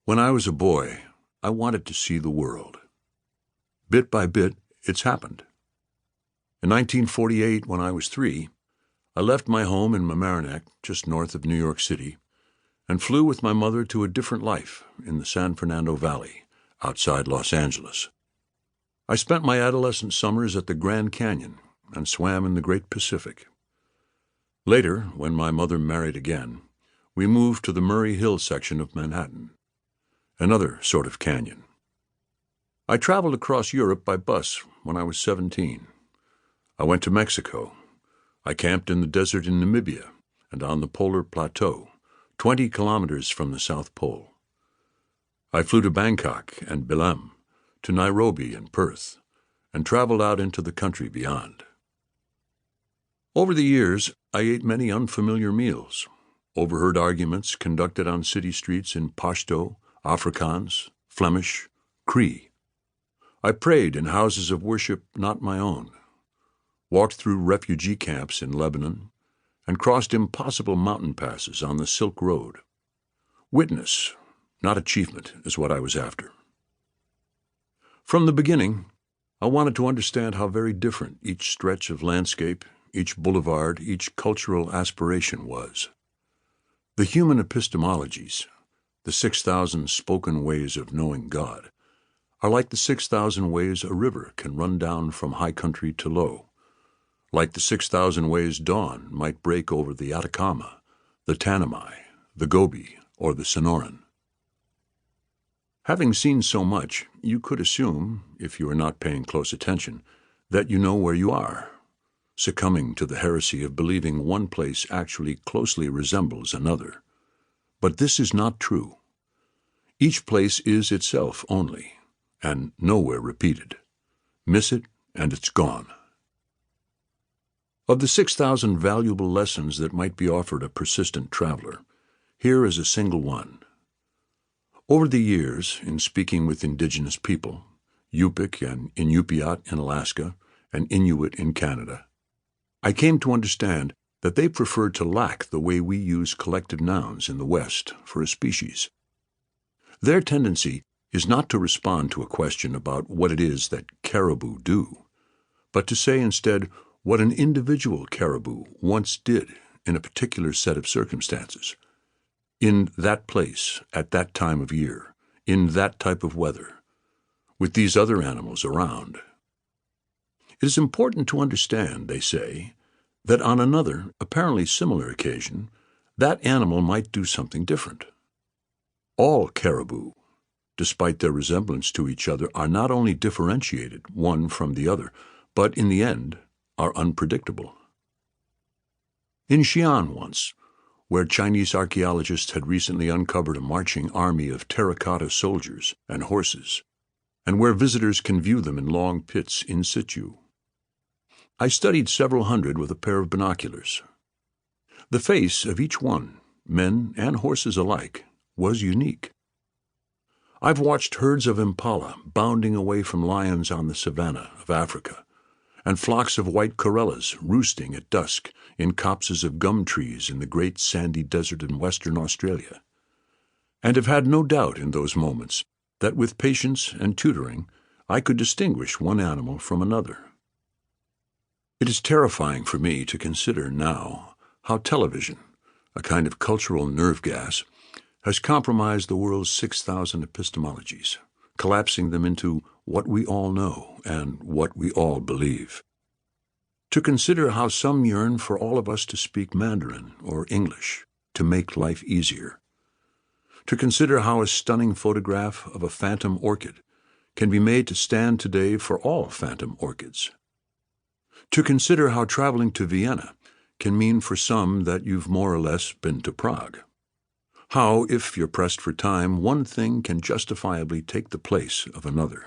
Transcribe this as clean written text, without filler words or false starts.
When I was a boy, I wanted to see the world. Bit by bit, it's happened. In 1948, when I was 3, I left my home in Mamaroneck, just north of New York City, and flew with my mother to a different life in the San Fernando Valley, outside Los Angeles. I spent my adolescent summers at the Grand Canyon and swam in the Great Pacific. Later, when my mother married again, we moved to the Murray Hill section of Manhattan, another sort of canyon. I traveled across Europe by bus when I was 17. I went to Mexico. I camped in the desert in Namibia and on the polar plateau, 20 kilometers from the South Pole. I flew to Bangkok and Belém, to Nairobi and Perth, and traveled out into the country beyond. Over the years, I ate many unfamiliar meals, overheard arguments conducted on city streets in Pashto, Afrikaans, Flemish, Cree. I prayed in houses of worship not my own, walked through refugee camps in Lebanon, and crossed impossible mountain passes on the Silk Road. Witness, not achievement, is what I was after. From the beginning, I wanted to understand how very different each stretch of landscape, each boulevard, each cultural aspiration was. The human epistemologies, the 6,000 spoken ways of knowing God, are like the 6,000 ways a river can run down from high country to low, like the 6,000 ways dawn might break over the Atacama, the Tanami, the Gobi, or the Sonoran. Having seen so much, you could assume, if you are not paying close attention, that you know where you are, succumbing to the heresy of believing one place actually closely resembles another. But this is not true. Each place is itself only, and nowhere repeated. Miss it, and it's gone. Of the 6,000 valuable lessons that might be offered a persistent traveler, here is a single one. Over the years, in speaking with indigenous people, Yupik and Inupiat in Alaska and Inuit in Canada, I came to understand that they prefer to lack the way we use collective nouns in the West for a species. Their tendency is not to respond to a question about what it is that caribou do, but to say instead what an individual caribou once did in a particular set of circumstances, in that place, at that time of year, in that type of weather, with these other animals around. It is important to understand, they say, that on another, apparently similar occasion, that animal might do something different. All caribou, despite their resemblance to each other, are not only differentiated one from the other, but in the end are unpredictable. In Xi'an once, where Chinese archaeologists had recently uncovered a marching army of terracotta soldiers and horses, and where visitors can view them in long pits in situ, I studied several hundred with a pair of binoculars. The face of each one, men and horses alike, was unique. I've watched herds of impala bounding away from lions on the savanna of Africa, and flocks of white corellas roosting at dusk in copses of gum trees in the great sandy desert in Western Australia, and have had no doubt in those moments that with patience and tutoring I could distinguish one animal from another. It is terrifying for me to consider now how television, a kind of cultural nerve gas, has compromised the world's 6,000 epistemologies, collapsing them into what we all know and what we all believe. To consider how some yearn for all of us to speak Mandarin or English to make life easier. To consider how a stunning photograph of a phantom orchid can be made to stand today for all phantom orchids. To consider how traveling to Vienna can mean for some that you've more or less been to Prague. How, if you're pressed for time, one thing can justifiably take the place of another.